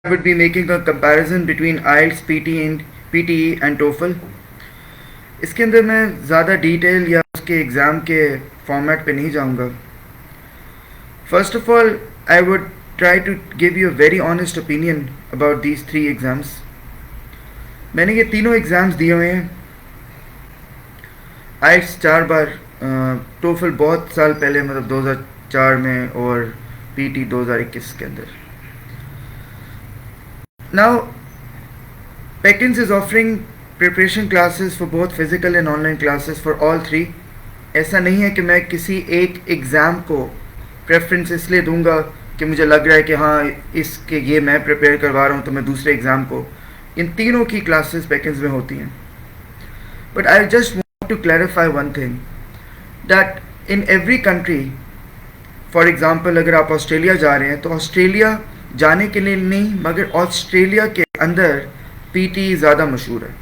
I would be making a comparison between IELTS, PTE and TOEFL. इसके अंदर मैं ज़्यादा डिटेल या उसके एग्ज़ाम के फॉर्मेट पे नहीं जाऊंगा. First of all I would try to give you a very honest opinion about these 3 exams. मैंने ये तीनों एग्ज़ाम्स दिए हुए हैं. IELTS 4 बार, TOEFL बहुत साल पहले मतलब 2004 में, और PT 2021 के अंदर. Now, Peckins is offering preparation classes for both physical and online classes for all 3. ऐसा नहीं है कि मैं किसी एक एग्ज़ाम को प्रेफरेंस इसलिए दूंगा कि मुझे लग रहा है कि हाँ इसके ये मैं प्रिपेयर करवा रहा हूँ तो मैं दूसरे एग्ज़ाम को. इन तीनों की क्लासेस Peckins में होती हैं. But I just want to clarify one thing, that in every country, for example अगर आप ऑस्ट्रेलिया जा रहे हैं तो ऑस्ट्रेलिया जाने के लिए नहीं, मगर ऑस्ट्रेलिया के अंदर PT ज़्यादा मशहूर है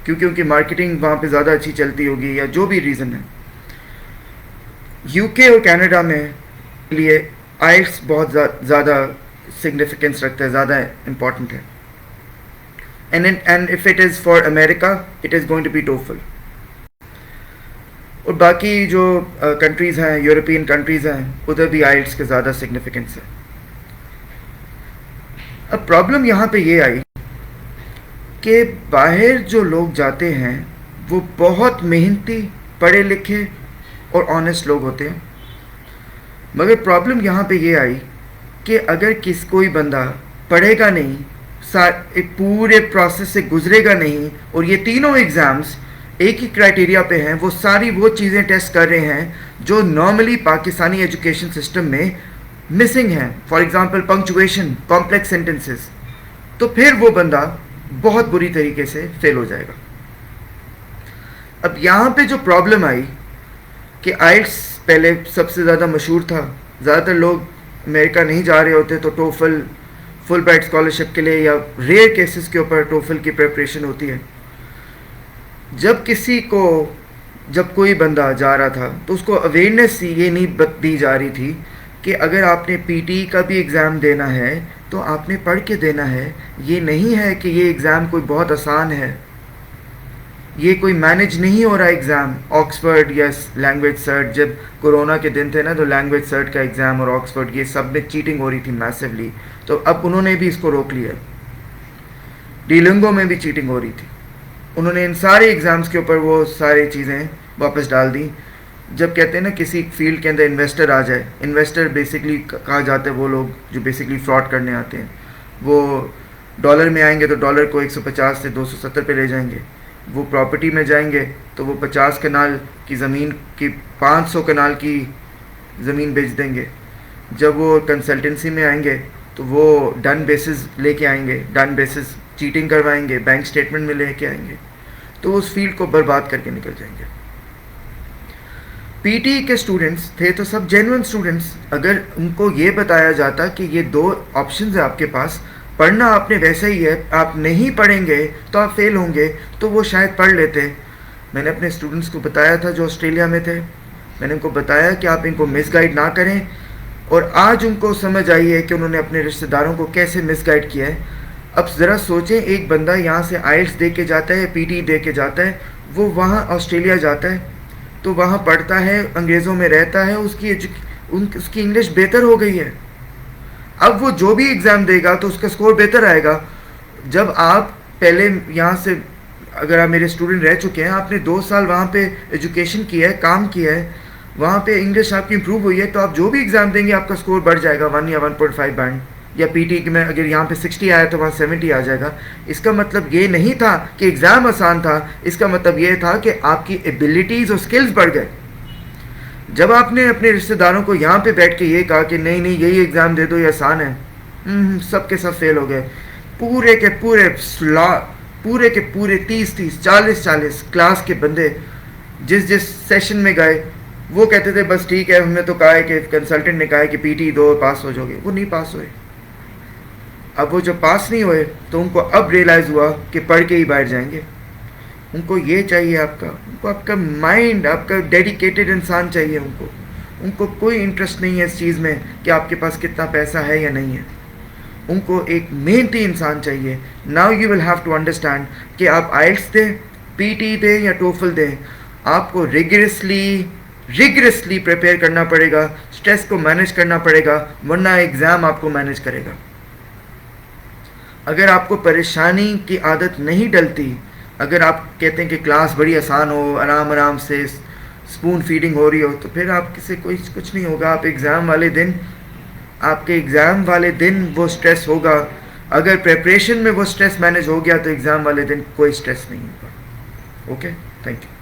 क्योंकि उनकी मार्केटिंग वहाँ पे ज़्यादा अच्छी चलती होगी या जो भी रीज़न है. UK और कनाडा में लिए IELTS बहुत ज़्यादा सिग्निफिकेंस रखता है, ज़्यादा इम्पॉर्टेंट है. And if it is for America it is going to be TOEFL. और बाकी जो कंट्रीज़ हैं, यूरोपियन कंट्रीज़ हैं, उधर भी IELTS के ज़्यादा सिग्निफिकेंस है. अब प्रॉब्लम यहाँ पे ये आई कि बाहर जो लोग जाते हैं वो बहुत मेहनती, पढ़े लिखे और ऑनेस्ट लोग होते हैं. मगर प्रॉब्लम यहाँ पे ये आई कि अगर कोई बंदा पढ़ेगा नहीं, एक पूरे प्रोसेस से गुजरेगा नहीं, और ये तीनों एग्ज़ाम्स एक ही क्राइटेरिया पे हैं, वो सारी वो चीज़ें टेस्ट कर रहे हैं जो नॉर्मली पाकिस्तानी एजुकेशन सिस्टम में मिसिंग हैं. For example punctuation, complex sentences, तो फिर वो बंदा बहुत बुरी तरीके से फेल हो जाएगा. अब यहाँ पे जो प्रॉब्लम आई कि IELTS पहले सबसे ज़्यादा मशहूर था, ज़्यादातर लोग अमेरिका नहीं जा रहे होते तो TOEFL फुल ब्राइट स्कॉलरशिप के लिए या रेयर केसेस के ऊपर TOEFL की प्रिपरेशन होती है. जब कोई बंदा जा रहा था तो उसको अवेयरनेस ये नहीं दी जा रही थी कि अगर आपने PT का भी एग्ज़ाम देना है तो आपने पढ़ के देना है. ये नहीं है कि ये एग्ज़ाम कोई बहुत आसान है, ये कोई मैनेज नहीं हो रहा एग्ज़ाम. ऑक्सफर्ड या लैंग्वेज सर्ट, जब कोरोना के दिन थे ना, तो लैंग्वेज सर्ट का एग्ज़ाम और ऑक्सफर्ड, ये सब में चीटिंग हो रही थी मैसिवली. तो अब उन्होंने भी इसको रोक लिया. डीलिंगो में भी चीटिंग हो रही थी. उन्होंने इन सारे एग्ज़ाम्स के ऊपर वो सारी चीज़ें वापस डाल दी. जब कहते हैं ना किसी फील्ड के अंदर इन्वेस्टर आ जाए, इन्वेस्टर बेसिकली कहा जाता है वो लोग जो बेसिकली फ्रॉड करने आते हैं. वो डॉलर में आएंगे तो डॉलर को 150 से 270 पे ले जाएंगे. वो प्रॉपर्टी में जाएंगे तो वो 50 कनाल की ज़मीन की 500 कनाल की ज़मीन बेच देंगे. जब वो कंसल्टेंसी में आएंगे तो वो डन बेसिस लेके आएंगे, डन बेसिस चीटिंग करवाएंगे, बैंक स्टेटमेंट में लेके आएंगे, तो उस फील्ड को बर्बाद करके निकल जाएंगे. PT के स्टूडेंट्स थे तो सब जेन्युइन स्टूडेंट्स. अगर उनको ये बताया जाता कि ये 2 ऑप्शंस है आपके पास, पढ़ना आपने वैसा ही है, आप नहीं पढ़ेंगे तो आप फेल होंगे, तो वो शायद पढ़ लेते. मैंने अपने स्टूडेंट्स को बताया था जो ऑस्ट्रेलिया में थे, मैंने उनको बताया कि आप इनको मिसगाइड ना करें, और आज उनको समझ आई है कि उन्होंने अपने रिश्तेदारों को कैसे मिसगाइड किया है. अब ज़रा सोचें, एक बंदा यहाँ से IELTS दे के जाता है, PT दे के जाता है, वो वहाँ ऑस्ट्रेलिया जाता है तो वहाँ पढ़ता है, अंग्रेज़ों में रहता है, उसकी इंग्लिश बेहतर हो गई है. अब वो जो भी एग्ज़ाम देगा तो उसका स्कोर बेहतर आएगा. जब आप पहले यहाँ से, अगर आप मेरे स्टूडेंट रह चुके हैं, आपने 2 साल वहाँ पे एजुकेशन किया है, काम किया है, वहाँ पे इंग्लिश आपकी इम्प्रूव हुई है, तो आप जो भी एग्ज़ाम देंगे आपका स्कोर बढ़ जाएगा 1 या 1.5 बैंड. या PT में अगर यहाँ पे 60 आया तो वहाँ 70 आ जाएगा. इसका मतलब ये नहीं था कि एग्ज़ाम आसान था, इसका मतलब ये था कि आपकी एबिलिटीज़ और स्किल्स बढ़ गए. जब आपने अपने रिश्तेदारों को यहाँ पे बैठ के ये कहा कि नहीं नहीं यही एग्ज़ाम दे दो, ये आसान है, सब के सब फेल हो गए. पूरे के पूरे 30 40 क्लास के बंदे जिस सेशन में गए वो कहते थे बस ठीक है, हमने तो कहा है कि कंसल्टेंट ने कहा है कि PT दो पास हो जाओगे. वो नहीं पास हुए. अब वो जब पास नहीं हुए तो उनको अब रियलाइज़ हुआ कि पढ़ के ही बाहर जाएंगे. उनको ये चाहिए उनको आपका माइंड, आपका डेडिकेटेड इंसान चाहिए. उनको कोई इंटरेस्ट नहीं है इस चीज़ में कि आपके पास कितना पैसा है या नहीं है. ان کو ایک محنتی انسان چاہیے. Now you will have to understand کہ آپ آئلٹس دیں, پی ٹی دیں یا ٹوفل دیں, آپ کو ریگرسلی پریپیئر کرنا پڑے گا, اسٹریس کو مینیج کرنا پڑے گا, ورنہ ایگزام آپ کو مینیج کرے گا. اگر آپ کو پریشانی کی عادت نہیں ڈلتی, اگر آپ کہتے ہیں کہ کلاس بڑی آسان ہو, آرام آرام سے اسپون فیڈنگ ہو رہی ہو, تو پھر آپ سے کچھ نہیں ہوگا. آپ کے ایگزام والے دن وہ اسٹریس ہوگا. اگر پریپریشن میں وہ اسٹریس مینیج ہو گیا تو ایگزام والے دن کوئی اسٹریس نہیں ہوگا. Okay, thank you.